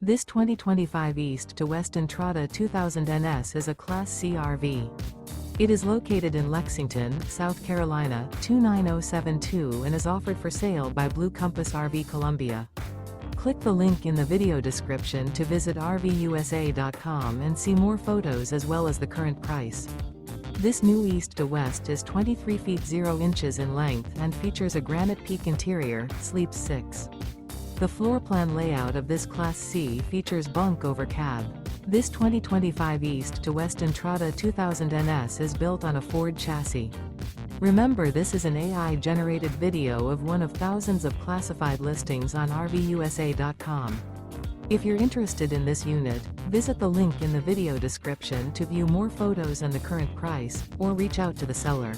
This 2025 East to West Entrada 2000 NS is a Class C RV. It is located in Lexington, South Carolina, 29072 and is offered for sale by Blue Compass RV Columbia. Click the link in the video description to visit RVUSA.com and see more photos as well as the current price. This new East to West is 23 feet 0 inches in length and features a Granite Peak interior, sleeps 6. The floor plan layout of this Class C features Bunk Over Cab. This 2025 East to West Entrada 2000 NS is built on a Ford chassis. Remember, this is an AI-generated video of one of thousands of classified listings on RVUSA.com. If you're interested in this unit, visit the link in the video description to view more photos and the current price, or reach out to the seller.